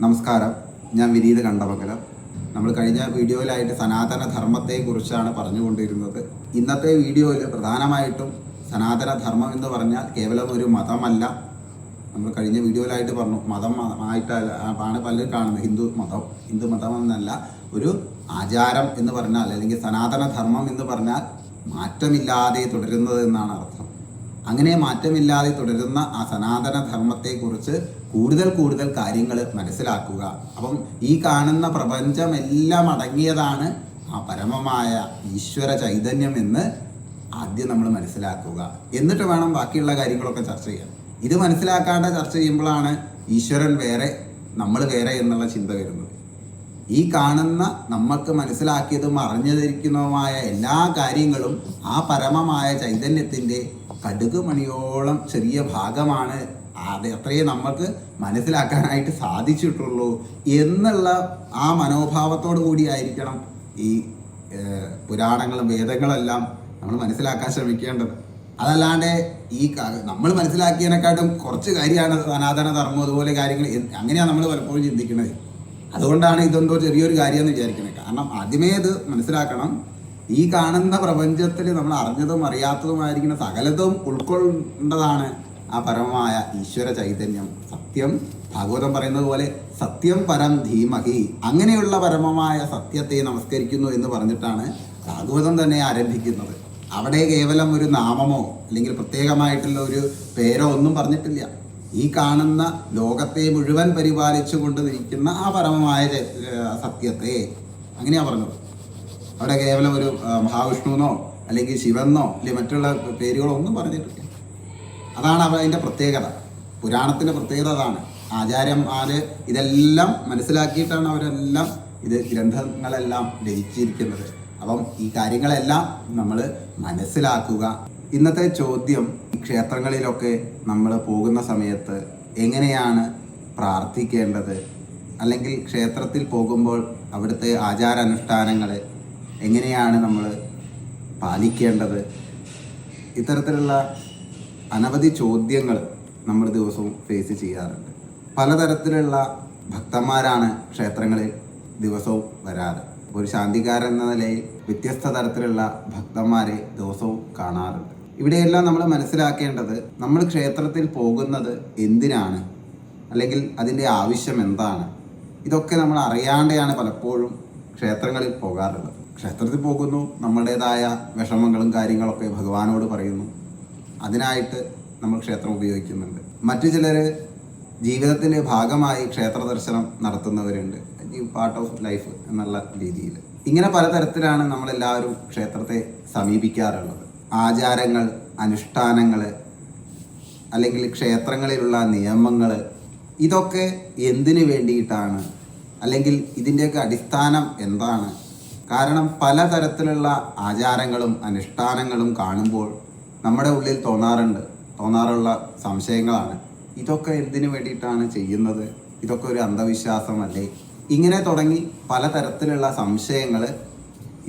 നമസ്കാരം, ഞാൻ വിനീത് കണ്ടമംഗലം. നമ്മൾ കഴിഞ്ഞ വീഡിയോയിലായിട്ട് സനാതന ധർമ്മത്തെക്കുറിച്ചാണ് പറഞ്ഞുകൊണ്ടിരുന്നത്. ഇന്നത്തെ വീഡിയോയിൽ പ്രധാനമായിട്ടും സനാതന ധർമ്മം എന്ന് പറഞ്ഞാൽ കേവലം ഒരു മതമല്ല. നമ്മൾ കഴിഞ്ഞ വീഡിയോയിലായിട്ട് പറഞ്ഞു, മതമായിട്ടാണ് പലരും കാണുന്നത്. ഹിന്ദു മതം എന്നല്ല, ഒരു ആചാരം എന്ന് പറഞ്ഞാൽ അല്ലെങ്കിൽ സനാതന ധർമ്മം എന്ന് പറഞ്ഞാൽ മാറ്റമില്ലാതെ തുടരുന്നത് എന്നാണ് അർത്ഥം. അങ്ങനെ മാറ്റമില്ലാതെ തുടരുന്ന ആ സനാതന ധർമ്മത്തെക്കുറിച്ച് കൂടുതൽ കാര്യങ്ങൾ മനസ്സിലാക്കുക. അപ്പം ഈ കാണുന്ന പ്രപഞ്ചമെല്ലാം അടങ്ങിയതാണ് ആ പരമമായ ഈശ്വര ചൈതന്യം എന്ന് ആദ്യം നമ്മൾ മനസ്സിലാക്കുക. എന്നിട്ട് വേണം ബാക്കിയുള്ള കാര്യങ്ങളൊക്കെ ചർച്ച ചെയ്യാൻ. ഇത് മനസ്സിലാക്കാണ്ട് ചർച്ച ചെയ്യുമ്പോഴാണ് ഈശ്വരൻ വേറെ നമ്മൾ വേറെ എന്നുള്ള ചിന്ത വരുന്നത്. ഈ കാണുന്ന നമ്മൾക്ക് മനസ്സിലാക്കിയതും അറിഞ്ഞിരിക്കുന്നതുമായ എല്ലാ കാര്യങ്ങളും ആ പരമമായ ചൈതന്യത്തിൻ്റെ കടുക് മണിയോളം ചെറിയ ഭാഗമാണ്. അത് അത്രയേ നമ്മൾക്ക് മനസ്സിലാക്കാനായിട്ട് സാധിച്ചിട്ടുള്ളൂ എന്നുള്ള ആ മനോഭാവത്തോടു കൂടിയായിരിക്കണം ഈ പുരാണങ്ങളും വേദങ്ങളെല്ലാം നമ്മൾ മനസ്സിലാക്കാൻ ശ്രമിക്കേണ്ടത്. അതല്ലാണ്ട് ഈ നമ്മൾ മനസ്സിലാക്കിയതിനെക്കാട്ടും കുറച്ച് കാര്യമാണ് സനാതന ധർമ്മം, അതുപോലെ കാര്യങ്ങൾ അങ്ങനെയാണ് നമ്മൾ പലപ്പോഴും ചിന്തിക്കുന്നത്. അതുകൊണ്ടാണ് ഇതെന്തോ ചെറിയൊരു കാര്യമെന്ന് വിചാരിക്കുന്നത്. കാരണം ആദ്യമേ ഇത് മനസ്സിലാക്കണം, ഈ കാണുന്ന പ്രപഞ്ചത്തിൽ നമ്മൾ അറിഞ്ഞതും അറിയാത്തതുമായിരിക്കുന്ന സകലതും ഉൾക്കൊള്ളേണ്ടതാണ് ആ പരമമായ ഈശ്വര ചൈതന്യം. സത്യം, ഭാഗവതം പറയുന്നത് പോലെ സത്യം പരം ധീമഹി, അങ്ങനെയുള്ള പരമമായ സത്യത്തെ നമസ്കരിക്കുന്നു എന്ന് പറഞ്ഞിട്ടാണ് ഭാഗവതം തന്നെ ആരംഭിക്കുന്നത്. അവിടെ കേവലം ഒരു നാമമോ അല്ലെങ്കിൽ പ്രത്യേകമായിട്ടുള്ള ഒരു പേരോ ഒന്നും പറഞ്ഞിട്ടില്ല. ഈ കാണുന്ന ലോകത്തെ മുഴുവൻ പരിപാലിച്ചു കൊണ്ട് നിൽക്കുന്ന ആ പരമമായ സത്യത്തെ അങ്ങനെയാണ് പറഞ്ഞത്. അവിടെ കേവലം ഒരു മഹാവിഷ്ണുവെന്നോ അല്ലെങ്കിൽ ശിവനെന്നോ അല്ലെങ്കിൽ മറ്റുള്ള പേരുകളോ ഒന്നും പറഞ്ഞിട്ടില്ല. അതാണ് അതിൻ്റെ പ്രത്യേകത. പുരാണത്തിൻ്റെ പ്രത്യേകത അതാണ്. ആചാര്യന്മാര് ഇതെല്ലാം മനസ്സിലാക്കിയിട്ടാണ് അവരെല്ലാം ഇത് ഗ്രന്ഥങ്ങളെല്ലാം രചിച്ചിരിക്കുന്നത്. അപ്പം ഈ കാര്യങ്ങളെല്ലാം നമ്മൾ മനസ്സിലാക്കുക. ഇന്നത്തെ ചോദ്യം, ക്ഷേത്രങ്ങളിലൊക്കെ നമ്മൾ പോകുന്ന സമയത്ത് എങ്ങനെയാണ് പ്രാർത്ഥിക്കേണ്ടത്, അല്ലെങ്കിൽ ക്ഷേത്രത്തിൽ പോകുമ്പോൾ അവിടുത്തെ ആചാരാനുഷ്ഠാനങ്ങൾ എങ്ങനെയാണ് നമ്മൾ പാലിക്കേണ്ടത്, ഇത്തരത്തിലുള്ള അനവധി ചോദ്യങ്ങൾ നമ്മൾ ദിവസവും ഫേസ് ചെയ്യാറുണ്ട്. പലതരത്തിലുള്ള ഭക്തന്മാരാണ് ക്ഷേത്രങ്ങളിൽ ദിവസവും വരാറ്. ഒരു ശാന്തിക്കാരൻ എന്ന നിലയിൽ വ്യത്യസ്ത തരത്തിലുള്ള ഭക്തന്മാരെ ദിവസവും കാണാറുണ്ട്. ഇവിടെയെല്ലാം നമ്മൾ മനസ്സിലാക്കേണ്ടത്, നമ്മൾ ക്ഷേത്രത്തിൽ പോകുന്നത് എന്തിനാണ്, അല്ലെങ്കിൽ അതിൻ്റെ ആവശ്യം എന്താണ്, ഇതൊക്കെ നമ്മൾ അറിയാതെയാണ് പലപ്പോഴും ക്ഷേത്രങ്ങളിൽ പോകാറുള്ളത്. ക്ഷേത്രത്തിൽ പോകുന്നു, നമ്മുടേതായ വിഷമങ്ങളും കാര്യങ്ങളൊക്കെ ഭഗവാനോട് പറയുന്നു. അതിനായിട്ട് നമ്മൾ ക്ഷേത്രം ഉപയോഗിക്കുന്നുണ്ട്. മറ്റു ചിലർ ജീവിതത്തിൻ്റെ ഭാഗമായി ക്ഷേത്ര ദർശനം നടത്തുന്നവരുണ്ട്, പാർട്ട് ഓഫ് ലൈഫ് എന്നുള്ള രീതിയിൽ. ഇങ്ങനെ പലതരത്തിലാണ് നമ്മളെല്ലാവരും ക്ഷേത്രത്തെ സമീപിക്കാറുള്ളത്. ആചാരങ്ങൾ, അനുഷ്ഠാനങ്ങൾ, അല്ലെങ്കിൽ ക്ഷേത്രങ്ങളിലുള്ള നിയമങ്ങൾ, ഇതൊക്കെ എന്തിനു വേണ്ടിയിട്ടാണ്, അല്ലെങ്കിൽ ഇതിൻ്റെയൊക്കെ അടിസ്ഥാനം എന്താണ്? കാരണം പലതരത്തിലുള്ള ആചാരങ്ങളും അനുഷ്ഠാനങ്ങളും കാണുമ്പോൾ നമ്മുടെ ഉള്ളിൽ തോന്നാറുള്ള സംശയങ്ങളാണ്, ഇതൊക്കെ എന്തിനു വേണ്ടിയിട്ടാണ് ചെയ്യുന്നത്, ഇതൊക്കെ ഒരു അന്ധവിശ്വാസമല്ലേ? ഇങ്ങനെ തുടങ്ങി പലതരത്തിലുള്ള സംശയങ്ങൾ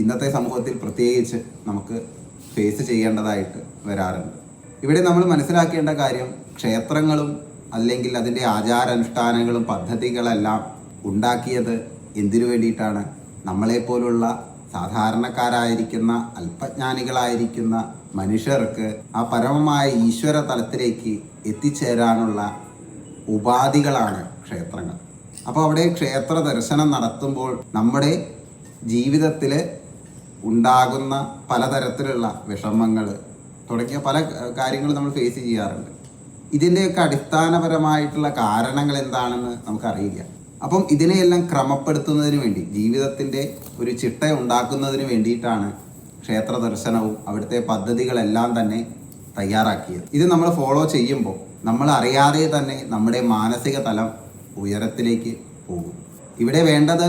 ഇന്നത്തെ സമൂഹത്തിൽ പ്രത്യേകിച്ച് നമുക്ക് ഫേസ് ചെയ്യേണ്ടതായിട്ട് വരാറുണ്ട്. ഇവിടെ നമ്മൾ മനസ്സിലാക്കേണ്ട കാര്യം, ക്ഷേത്രങ്ങളും അല്ലെങ്കിൽ അതിൻ്റെ ആചാരാനുഷ്ഠാനങ്ങളും പദ്ധതികളെല്ലാം ഉണ്ടാക്കിയത് എന്തിനു വേണ്ടിയിട്ടാണ്? നമ്മളെപ്പോലുള്ള സാധാരണക്കാരായിരിക്കുന്ന അല്പജ്ഞാനികളായിരിക്കുന്ന മനുഷ്യർക്ക് ആ പരമമായ ഈശ്വര തലത്തിലേക്ക് എത്തിച്ചേരാനുള്ള ഉപാധികളാണ് ക്ഷേത്രങ്ങൾ. അപ്പോൾ അവിടെ ക്ഷേത്ര ദർശനം നടത്തുമ്പോൾ നമ്മുടെ ജീവിതത്തിൽ ഉണ്ടാകുന്ന പലതരത്തിലുള്ള വിഷമങ്ങൾ തുടങ്ങിയ പല കാര്യങ്ങൾ നമ്മൾ ഫേസ് ചെയ്യാറുണ്ട്. ഇതിൻ്റെയൊക്കെ അടിസ്ഥാനപരമായിട്ടുള്ള കാരണങ്ങൾ എന്താണെന്ന് നമുക്കറിയില്ല. അപ്പം ഇതിനെയെല്ലാം ക്രമപ്പെടുത്തുന്നതിന് വേണ്ടി, ജീവിതത്തിൻ്റെ ഒരു ചിട്ട ഉണ്ടാക്കുന്നതിന് വേണ്ടിയിട്ടാണ് ക്ഷേത്ര ദർശനവും അവിടുത്തെ പദ്ധതികളെല്ലാം തന്നെ തയ്യാറാക്കിയത്. ഇത് നമ്മൾ ഫോളോ ചെയ്യുമ്പോൾ നമ്മൾ അറിയാതെ തന്നെ നമ്മുടെ മാനസിക തലം ഉയരത്തിലേക്ക് പോകും. ഇവിടെ വേണ്ടത്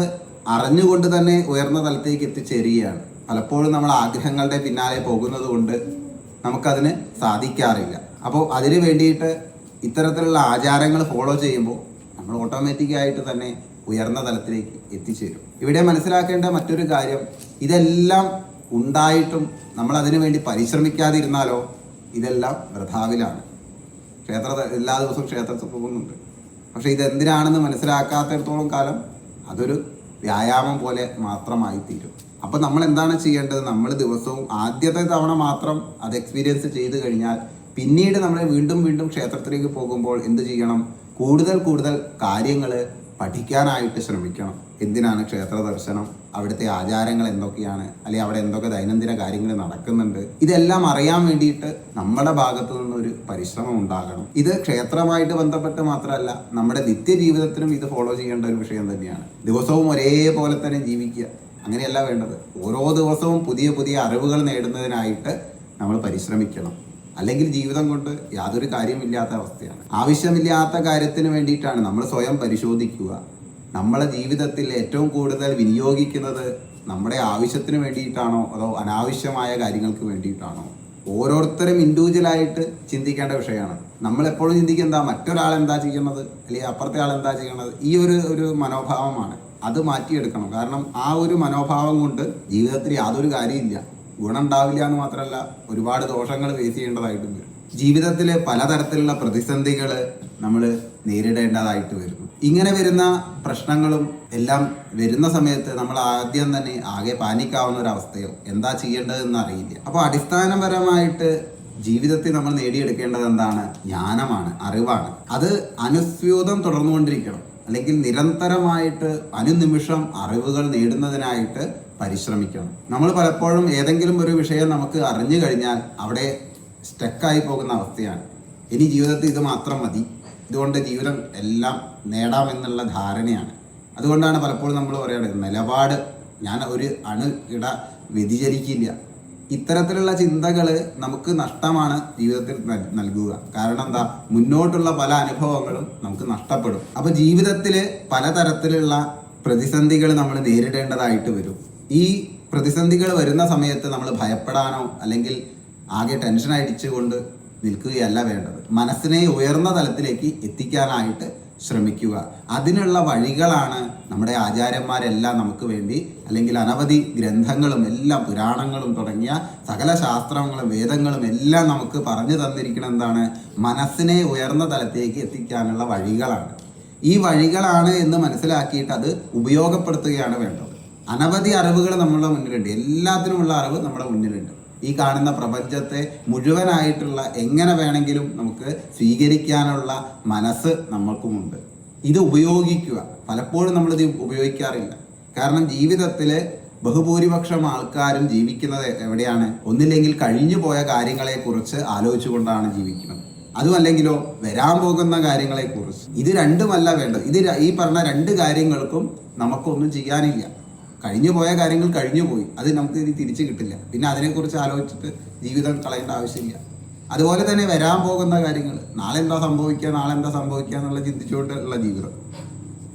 അറിഞ്ഞുകൊണ്ട് തന്നെ ഉയർന്ന തലത്തേക്ക് എത്തിച്ചേരുകയാണ്. പലപ്പോഴും നമ്മൾ ആഗ്രഹങ്ങളുടെ പിന്നാലെ പോകുന്നത് കൊണ്ട് നമുക്കതിന് സാധിക്കാറില്ല. അപ്പോൾ അതിന് വേണ്ടിയിട്ട് ഇത്തരത്തിലുള്ള ആചാരങ്ങൾ ഫോളോ ചെയ്യുമ്പോൾ നമ്മൾ ഓട്ടോമാറ്റിക്കായിട്ട് തന്നെ ഉയർന്ന തലത്തിലേക്ക് എത്തിച്ചേരും. ഇവിടെ മനസ്സിലാക്കേണ്ട മറ്റൊരു കാര്യം, ഇതെല്ലാം ഉണ്ടായിട്ടും നമ്മൾ അതിനു വേണ്ടി പരിശ്രമിക്കാതിരുന്നാലോ ഇതെല്ലാം വൃഥാവിലാണ്. എല്ലാ ദിവസവും ക്ഷേത്രത്തിൽ പോകുന്നുണ്ട്, പക്ഷേ ഇതെന്തിനാണെന്ന് മനസ്സിലാക്കാത്തിടത്തോളം കാലം അതൊരു വ്യായാമം പോലെ മാത്രമായി തീരും. അപ്പോൾ നമ്മൾ എന്താണ് ചെയ്യേണ്ടത്? നമ്മൾ ദിവസവും ആദ്യത്തെ തവണ മാത്രം അത് എക്സ്പീരിയൻസ് ചെയ്ത് കഴിഞ്ഞാൽ പിന്നീട് നമ്മൾ വീണ്ടും വീണ്ടും ക്ഷേത്രത്തിലേക്ക് പോകുമ്പോൾ എന്ത് ചെയ്യണം? കൂടുതൽ കൂടുതൽ കാര്യങ്ങൾ പഠിക്കാനായിട്ട് ശ്രമിക്കണം. എന്തിനാണ് ക്ഷേത്ര ദർശനം, അവിടുത്തെ ആചാരങ്ങൾ എന്തൊക്കെയാണ്, അല്ലെങ്കിൽ അവിടെ എന്തൊക്കെ ദൈനംദിന കാര്യങ്ങൾ നടക്കുന്നുണ്ട്, ഇതെല്ലാം അറിയാൻ വേണ്ടിയിട്ട് നമ്മുടെ ഭാഗത്തു നിന്നൊരു പരിശ്രമം ഉണ്ടാകണം. ഇത് ക്ഷേത്രമായിട്ട് ബന്ധപ്പെട്ട് മാത്രമല്ല, നമ്മുടെ നിത്യജീവിതത്തിനും ഇത് ഫോളോ ചെയ്യേണ്ട ഒരു വിഷയം തന്നെയാണ്. ദിവസവും ഒരേപോലെ തന്നെ ജീവിക്കുക, അങ്ങനെയല്ല വേണ്ടത്. ഓരോ ദിവസവും പുതിയ പുതിയ അറിവുകൾ നേടുന്നതിനായിട്ട് നമ്മൾ പരിശ്രമിക്കണം. അല്ലെങ്കിൽ ജീവിതം കൊണ്ട് യാതൊരു കാര്യമില്ലാത്ത അവസ്ഥയാണ്. ആവശ്യമില്ലാത്ത കാര്യത്തിന് വേണ്ടിയിട്ടാണ് നമ്മൾ സ്വയം പരിശോധിക്കുക. നമ്മളെ ജീവിതത്തിൽ ഏറ്റവും കൂടുതൽ വിനിയോഗിക്കുന്നത് നമ്മുടെ ആവശ്യത്തിന് വേണ്ടിയിട്ടാണോ അതോ അനാവശ്യമായ കാര്യങ്ങൾക്ക് വേണ്ടിയിട്ടാണോ? ഓരോരുത്തരും ഇൻഡിവിജ്വലായിട്ട് ചിന്തിക്കേണ്ട വിഷയമാണ്. നമ്മളെപ്പോഴും ചിന്തിക്കുക മറ്റൊരാൾ എന്താ ചെയ്യുന്നത്, അല്ലെങ്കിൽ അപ്പുറത്തെ ആൾ എന്താ ചെയ്യണത്, ഈ ഒരു മനോഭാവമാണ്. അത് മാറ്റിയെടുക്കണം. കാരണം ആ ഒരു മനോഭാവം കൊണ്ട് ജീവിതത്തിൽ യാതൊരു കാര്യമില്ല, ഗുണം ഉണ്ടാവില്ല എന്ന് മാത്രമല്ല ഒരുപാട് ദോഷങ്ങൾ ഫേസ് ചെയ്യേണ്ടതായിട്ടും വരും. ജീവിതത്തിൽ പലതരത്തിലുള്ള പ്രതിസന്ധികൾ നമ്മൾ നേരിടേണ്ടതായിട്ട് വരുന്നു. ഇങ്ങനെ വരുന്ന പ്രശ്നങ്ങളും എല്ലാം വരുന്ന സമയത്ത് നമ്മൾ ആദ്യം തന്നെ ആകെ പാനിക്കാവുന്ന ഒരു അവസ്ഥയോ എന്താ ചെയ്യേണ്ടതെന്ന് അറിയില്ല. അപ്പോൾ അടിസ്ഥാനപരമായിട്ട് ജീവിതത്തിൽ നമ്മൾ നേടിയെടുക്കേണ്ടത് എന്താണ്? ജ്ഞാനമാണ്, അറിവാണ്. അത് അനുസ്യൂതം തുടർന്നുകൊണ്ടിരിക്കണം. അല്ലെങ്കിൽ നിരന്തരമായിട്ട് അനുനിമിഷം അറിവുകൾ നേടുന്നതിനായിട്ട് പരിശ്രമിക്കണം. നമ്മൾ പലപ്പോഴും ഏതെങ്കിലും ഒരു വിഷയം നമുക്ക് അറിഞ്ഞു കഴിഞ്ഞാൽ അവിടെ സ്റ്റക്കായി പോകുന്ന അവസ്ഥയാണ്. ഇനി ജീവിതത്തിൽ ഇത് മാത്രം മതി, ഇതുകൊണ്ട് ജീവിതം എല്ലാം നേടാമെന്നുള്ള ധാരണയാണ്. അതുകൊണ്ടാണ് പലപ്പോഴും നമ്മൾ പറയുന്നത് നിലപാട് ഞാൻ ഒരു ഇട വ്യതിചലിക്കില്ല. ഇത്തരത്തിലുള്ള ചിന്തകൾ നമുക്ക് നഷ്ടമാണ് ജീവിതത്തിൽ നൽകുക. കാരണം എന്താ? മുന്നോട്ടുള്ള പല അനുഭവങ്ങളും നമുക്ക് നഷ്ടപ്പെടും. അപ്പോൾ ജീവിതത്തിൽ പലതരത്തിലുള്ള പ്രതിസന്ധികൾ നമ്മൾ നേരിടേണ്ടതായിട്ട് വരും. ഈ പ്രതിസന്ധികൾ വരുന്ന സമയത്ത് നമ്മൾ ഭയപ്പെടാനോ അല്ലെങ്കിൽ ആകെ ടെൻഷൻ അടിച്ചുകൊണ്ട് നിൽക്കുകയല്ല വേണ്ടത്. മനസ്സിനെ ഉയർന്ന തലത്തിലേക്ക് എത്തിക്കാനായിട്ട് ശ്രമിക്കുക. അതിനുള്ള വഴികളാണ് നമ്മുടെ ആചാര്യന്മാരെല്ലാം നമുക്ക് വേണ്ടി, അല്ലെങ്കിൽ അനവധി ഗ്രന്ഥങ്ങളും എല്ലാം പുരാണങ്ങളും തുടങ്ങിയ സകല ശാസ്ത്രങ്ങളും വേദങ്ങളും എല്ലാം നമുക്ക് പറഞ്ഞു തന്നിരിക്കുന്നത് എന്താണ്? മനസ്സിനെ ഉയർന്ന തലത്തിലേക്ക് എത്തിക്കാനുള്ള വഴികളാണ്. ഈ വഴികളാണ് എന്ന് മനസ്സിലാക്കിയിട്ട് അത് ഉപയോഗപ്പെടുത്തുകയാണ് വേണ്ടത്. അനവധി അറിവുകൾ നമ്മുടെ മുന്നിലുണ്ട്, എല്ലാത്തിനുമുള്ള അറിവ് നമ്മുടെ മുന്നിലുണ്ട്. ഈ കാണുന്ന പ്രപഞ്ചത്തെ മുഴുവനായിട്ടുള്ള എങ്ങനെ വേണമെങ്കിലും നമുക്ക് സ്വീകരിക്കാനുള്ള മനസ്സ് നമ്മൾക്കുമുണ്ട്. ഇത് ഉപയോഗിക്കുക. പലപ്പോഴും നമ്മളിത് ഉപയോഗിക്കാറില്ല. കാരണം ജീവിതത്തിൽ ബഹുഭൂരിപക്ഷം ആൾക്കാരും ജീവിക്കുന്നത് എവിടെയാണ്? ഒന്നില്ലെങ്കിൽ കഴിഞ്ഞു പോയ കാര്യങ്ങളെക്കുറിച്ച് ആലോചിച്ചുകൊണ്ടാണ് ജീവിക്കുന്നത്. അതുമല്ലെങ്കിലോ വരാൻ പോകുന്ന കാര്യങ്ങളെക്കുറിച്ച്. ഇത് രണ്ടുമല്ല വേണ്ടത്. ഈ പറഞ്ഞ രണ്ട് കാര്യങ്ങൾക്കും നമുക്കൊന്നും ചെയ്യാനില്ല. കഴിഞ്ഞു പോയ കാര്യങ്ങൾ കഴിഞ്ഞു പോയി, അത് നമുക്ക് ഇനി തിരിച്ചു കിട്ടില്ല. പിന്നെ അതിനെക്കുറിച്ച് ആലോചിച്ചിട്ട് ജീവിതം കളയേണ്ട ആവശ്യമില്ല. അതുപോലെ തന്നെ വരാൻ പോകുന്ന കാര്യങ്ങൾ, നാളെ എന്താ സംഭവിക്കുക എന്നുള്ള ചിന്തിച്ചുകൊണ്ടുള്ള ജീവിതം.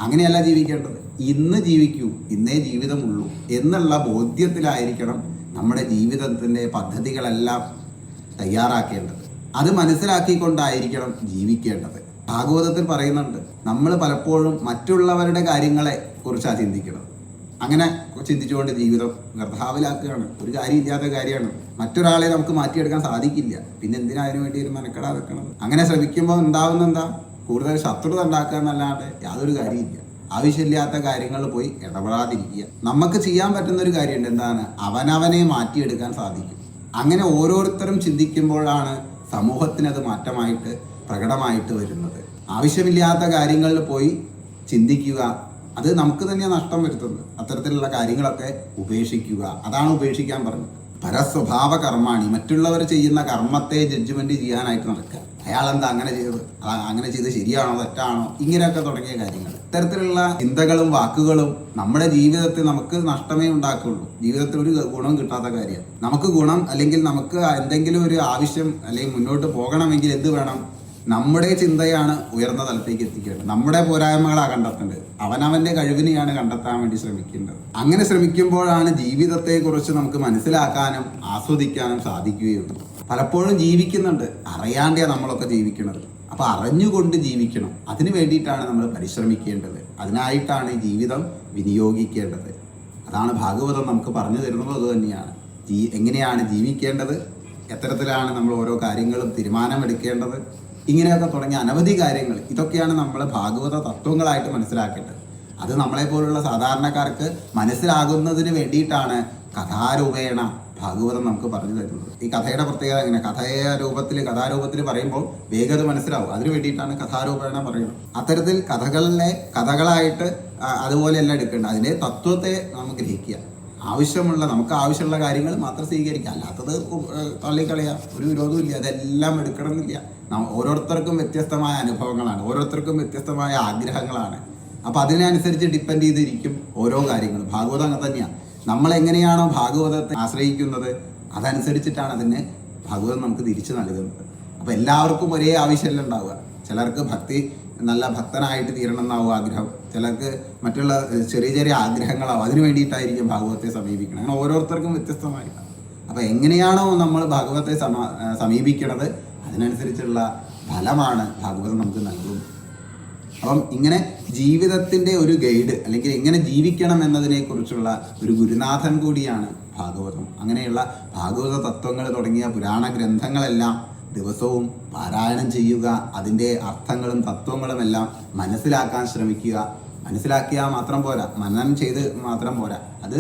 അങ്ങനെയല്ല ജീവിക്കേണ്ടത്. ഇന്ന് ജീവിക്കൂ, ഇന്നേ ജീവിതമുള്ളൂ എന്നുള്ള ബോധ്യത്തിലായിരിക്കണം നമ്മുടെ ജീവിതത്തിൻ്റെ പദ്ധതികളെല്ലാം തയ്യാറാക്കേണ്ടത്. അത് മനസ്സിലാക്കിക്കൊണ്ടായിരിക്കണം ജീവിക്കേണ്ടത്. ഭാഗവതത്തിൽ പറയുന്നുണ്ട്, നമ്മൾ പലപ്പോഴും മറ്റുള്ളവരുടെ കാര്യങ്ങളെ കുറിച്ചാണ് ചിന്തിക്കുന്നത്. അങ്ങനെ ചിന്തിച്ചുകൊണ്ട് ജീവിതം വ്യർത്ഥാവിലാക്കുകയാണ്. ഒരു കാര്യമില്ലാത്ത കാര്യമാണ്. മറ്റൊരാളെ നമുക്ക് മാറ്റിയെടുക്കാൻ സാധിക്കില്ല. പിന്നെ എന്തിനാ അതിനു വേണ്ടി ഒരു മെനക്കെടാതെ വെക്കണത്? അങ്ങനെ ശ്രമിക്കുമ്പോൾ ഉണ്ടാവുന്ന എന്താ? കൂടുതൽ ശത്രുത ഉണ്ടാക്കുക എന്നല്ലാണ്ട് യാതൊരു കാര്യമില്ല. ആവശ്യമില്ലാത്ത കാര്യങ്ങളിൽ പോയി ഇടപെടാതിരിക്കുക. നമുക്ക് ചെയ്യാൻ പറ്റുന്ന ഒരു കാര്യമുണ്ട്, എന്താണ്? അവനവനെ മാറ്റിയെടുക്കാൻ സാധിക്കും. അങ്ങനെ ഓരോരുത്തരും ചിന്തിക്കുമ്പോഴാണ് സമൂഹത്തിനത് മാറ്റമായിട്ട് പ്രകടമായിട്ട് വരുന്നത്. ആവശ്യമില്ലാത്ത കാര്യങ്ങളിൽ പോയി ചിന്തിക്കുക, അത് നമുക്ക് തന്നെയാണ് നഷ്ടം വരുത്തുന്നത്. അത്തരത്തിലുള്ള കാര്യങ്ങളൊക്കെ ഉപേക്ഷിക്കുക. അതാണ് ഉപേക്ഷിക്കാൻ പറഞ്ഞത്. പരസ്വഭാവ കർമാണി, മറ്റുള്ളവർ ചെയ്യുന്ന കർമ്മത്തെ ജഡ്ജ്മെന്റ് ചെയ്യാനായിട്ട് നടക്കുക. അയാളെന്താ അങ്ങനെ ചെയ്ത് ശരിയാണോ തെറ്റാണോ, ഇങ്ങനെയൊക്കെ തുടങ്ങിയ കാര്യങ്ങൾ. ഇത്തരത്തിലുള്ള ചിന്തകളും വാക്കുകളും നമ്മുടെ ജീവിതത്തിൽ നമുക്ക് നഷ്ടമേ ഉണ്ടാക്കുള്ളൂ. ജീവിതത്തിൽ ഒരു ഗുണം കിട്ടാത്ത കാര്യം. നമുക്ക് ഗുണം അല്ലെങ്കിൽ നമുക്ക് എന്തെങ്കിലും ഒരു ആവശ്യം അല്ലെങ്കിൽ മുന്നോട്ട് പോകണമെങ്കിൽ എന്ത് വേണം? നമ്മുടെ ചിന്തയാണ് ഉയർന്ന തലത്തേക്ക് എത്തിക്കേണ്ടത്. നമ്മുടെ പോരായ്മകളാണ് കണ്ടെത്തേണ്ടത്. അവനവന്റെ കഴിവിനെയാണ് കണ്ടെത്താൻ വേണ്ടി ശ്രമിക്കേണ്ടത്. അങ്ങനെ ശ്രമിക്കുമ്പോഴാണ് ജീവിതത്തെക്കുറിച്ച് നമുക്ക് മനസ്സിലാക്കാനും ആസ്വദിക്കാനും സാധിക്കുകയുള്ളൂ. പലപ്പോഴും ജീവിക്കുന്നുണ്ട്, അറിയാണ്ടേ നമ്മളൊക്കെ ജീവിക്കുന്നത്. അപ്പോൾ അറിഞ്ഞുകൊണ്ട് ജീവിക്കണം. അതിനു വേണ്ടിയിട്ടാണ് നമ്മൾ പരിശ്രമിക്കേണ്ടത്. അതിനായിട്ടാണ് ഈ ജീവിതം വിനിയോഗിക്കേണ്ടത്. അതാണ് ഭാഗവതം നമുക്ക് പറഞ്ഞു തരുന്നത്. അതുതന്നെയാണ് എങ്ങനെയാണ് ജീവിക്കേണ്ടത്, എത്തരത്തിലാണ് നമ്മൾ ഓരോ കാര്യങ്ങളും തീരുമാനമെടുക്കേണ്ടത്, ഇങ്ങനെയൊക്കെ തുടങ്ങിയ അനവധി കാര്യങ്ങൾ, ഇതൊക്കെയാണ് നമ്മൾ ഭാഗവത തത്വങ്ങളായിട്ട് മനസ്സിലാക്കേണ്ടത്. അത് നമ്മളെപ്പോലുള്ള സാധാരണക്കാർക്ക് മനസ്സിലാകുന്നതിന് വേണ്ടിയിട്ടാണ് കഥാരൂപേണ ഭാഗവതം നമുക്ക് പറഞ്ഞു തരുന്നത്. ഈ കഥയുടെ പ്രത്യേകത എങ്ങനെ, കഥാരൂപത്തിൽ പറയുമ്പോൾ വേഗത മനസ്സിലാവും. അതിനു വേണ്ടിയിട്ടാണ് കഥാരൂപേണ പറയുന്നത്. അത്തരത്തിൽ കഥകളായിട്ട് അതുപോലെയല്ല എടുക്കേണ്ടത്. അതിൻ്റെ തത്വത്തെ നമുക്ക് ഗ്രഹിക്കുക, നമുക്ക് ആവശ്യമുള്ള കാര്യങ്ങൾ മാത്രം സ്വീകരിക്കുക, അല്ലാത്തത് തള്ളിക്കളയുക, ഒരു വിരോധവും ഇല്ല. അതെല്ലാം എടുക്കണമെന്നില്ല. ഓരോരുത്തർക്കും വ്യത്യസ്തമായ അനുഭവങ്ങളാണ്, ഓരോരുത്തർക്കും വ്യത്യസ്തമായ ആഗ്രഹങ്ങളാണ്. അപ്പം അതിനനുസരിച്ച് ഡിപ്പെൻഡ് ചെയ്തിരിക്കും ഓരോ കാര്യങ്ങളും. ഭാഗവതം അങ്ങനെ തന്നെയാണ്. നമ്മളെങ്ങനെയാണോ ഭാഗവതത്തെ ആശ്രയിക്കുന്നത് അതനുസരിച്ചിട്ടാണ് അതിനെ ഭാഗവതം നമുക്ക് തിരിച്ചു നൽകുന്നത്. അപ്പോൾ എല്ലാവർക്കും ഒരേ ആവശ്യമല്ല ഉണ്ടാവുക. ചിലർക്ക് നല്ല ഭക്തനായിട്ട് തീരണം എന്നാവും ആഗ്രഹം, ചിലർക്ക് മറ്റുള്ള ചെറിയ ചെറിയ ആഗ്രഹങ്ങളാവും. അതിനു വേണ്ടിയിട്ടായിരിക്കും ഭാഗവതത്തെ സമീപിക്കണം. അങ്ങനെ ഓരോരുത്തർക്കും വ്യത്യസ്തമായിട്ടാണ്. അപ്പോൾ എങ്ങനെയാണോ നമ്മൾ ഭാഗവതത്തെ സമീപിക്കുന്നത് അതിനനുസരിച്ചുള്ള ഫലമാണ് ഭാഗവതം നമുക്ക് നൽകുന്നത്. അപ്പം ഇങ്ങനെ ജീവിതത്തിൻ്റെ ഒരു ഗൈഡ്, അല്ലെങ്കിൽ എങ്ങനെ ജീവിക്കണം എന്നതിനെക്കുറിച്ചുള്ള ഒരു ഗുരുനാഥൻ കൂടിയാണ് ഭാഗവതം. അങ്ങനെയുള്ള ഭാഗവത തത്വങ്ങൾ തുടങ്ങിയ പുരാണ ഗ്രന്ഥങ്ങളെല്ലാം ദിവസവും പാരായണം ചെയ്യുക, അതിൻ്റെ അർത്ഥങ്ങളും തത്വങ്ങളും എല്ലാം മനസ്സിലാക്കാൻ ശ്രമിക്കുക. മനസ്സിലാക്കിയാൽ മാത്രം പോരാ, മനനം ചെയ്ത് മാത്രം പോരാ, അത്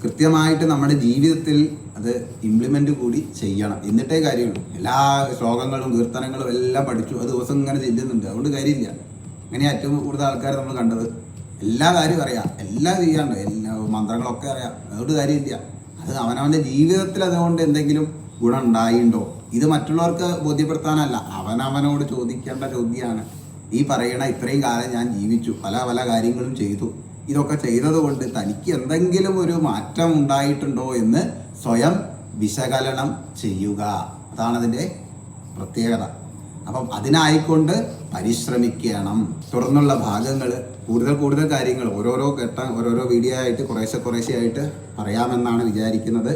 കൃത്യമായിട്ട് നമ്മുടെ ജീവിതത്തിൽ അത് ഇംപ്ലിമെൻ്റ് കൂടി ചെയ്യണം. എന്നിട്ടേ കാര്യമുള്ളൂ. എല്ലാ ശ്ലോകങ്ങളും കീർത്തനങ്ങളും എല്ലാം പഠിച്ചു, അത് ദിവസം ഇങ്ങനെ ചെല്ലുന്നുണ്ട്, അതുകൊണ്ട് കാര്യമില്ല. അങ്ങനെ ഏറ്റവും കൂടുതൽ ആൾക്കാർ നമ്മൾ കണ്ടത് എല്ലാ കാര്യവും അറിയാം, എല്ലാം ചെയ്യാണ്ട്, എല്ലാ മന്ത്രങ്ങളൊക്കെ അറിയാം, അതുകൊണ്ട് കാര്യമില്ല. അത് അവനവൻ്റെ ജീവിതത്തിൽ അതുകൊണ്ട് എന്തെങ്കിലും ഗുണം ഉണ്ടായിട്ടുണ്ടോ? ഇത് മറ്റുള്ളവർക്ക് ബോധ്യപ്പെടുത്താനല്ല, അവനവനോട് ചോദിക്കേണ്ട ചോദ്യമാണ്. ഈ പറയണ ഇത്രയും കാലം ഞാൻ ജീവിച്ചു, പല പല കാര്യങ്ങളും ചെയ്തു, ഇതൊക്കെ ചെയ്തതുകൊണ്ട് തനിക്ക് എന്തെങ്കിലും ഒരു മാറ്റം ഉണ്ടായിട്ടുണ്ടോ എന്ന് സ്വയം വിശകലനം ചെയ്യുക. അതാണതിൻ്റെ പ്രത്യേകത. അപ്പം അതിനായിക്കൊണ്ട് പരിശ്രമിക്കണം. തുടർന്നുള്ള ഭാഗങ്ങൾ കൂടുതൽ കാര്യങ്ങൾ ഓരോരോ വീഡിയോ ആയിട്ട് കുറേശ്ശെ ആയിട്ട് പറയാമെന്നാണ് വിചാരിക്കുന്നത്.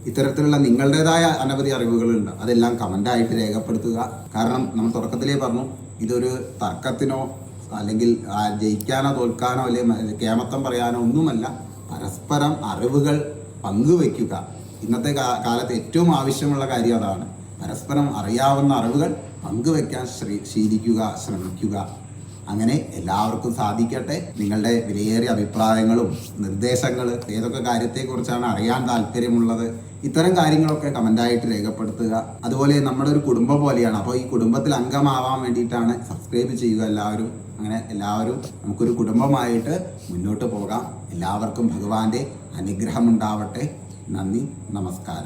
ഇത്തരത്തിലുള്ള നിങ്ങളുടേതായ അനവധി അറിവുകളുണ്ട്, അതെല്ലാം കമൻ്റായിട്ട് രേഖപ്പെടുത്തുക. കാരണം നമ്മൾ തുടക്കത്തിലേ പറഞ്ഞു, ഇതൊരു തർക്കത്തിനോ അല്ലെങ്കിൽ ജയിക്കാനോ തോൽക്കാനോ അല്ലെങ്കിൽ കേമത്തം പറയാനോ ഒന്നുമല്ല. പരസ്പരം അറിവുകൾ പങ്കുവയ്ക്കുക. ഇന്നത്തെ കാലത്ത് ഏറ്റവും ആവശ്യമുള്ള കാര്യം അതാണ്. പരസ്പരം അറിയാവുന്ന അറിവുകൾ പങ്കുവയ്ക്കാൻ ശ്രമിക്കുക. അങ്ങനെ എല്ലാവർക്കും സാധിക്കട്ടെ. നിങ്ങളുടെ വിലയേറിയ അഭിപ്രായങ്ങളും നിർദ്ദേശങ്ങൾ, ഏതൊക്കെ കാര്യത്തെക്കുറിച്ചാണ് അറിയാൻ താല്പര്യമുള്ളത്, ഇത്തരം കാര്യങ്ങളൊക്കെ കമൻ്റായിട്ട് രേഖപ്പെടുത്തുക. അതുപോലെ നമ്മുടെ ഒരു കുടുംബം പോലെയാണ്. അപ്പോൾ ഈ കുടുംബത്തിൽ അംഗമാവാൻ വേണ്ടിയിട്ടാണ് സബ്സ്ക്രൈബ് ചെയ്യുക എല്ലാവരും. അങ്ങനെ എല്ലാവരും നമുക്കൊരു കുടുംബമായിട്ട് മുന്നോട്ട് പോകാം. എല്ലാവർക്കും ഭഗവാന്റെ അനുഗ്രഹം ഉണ്ടാവട്ടെ. നന്ദി, നമസ്കാരം.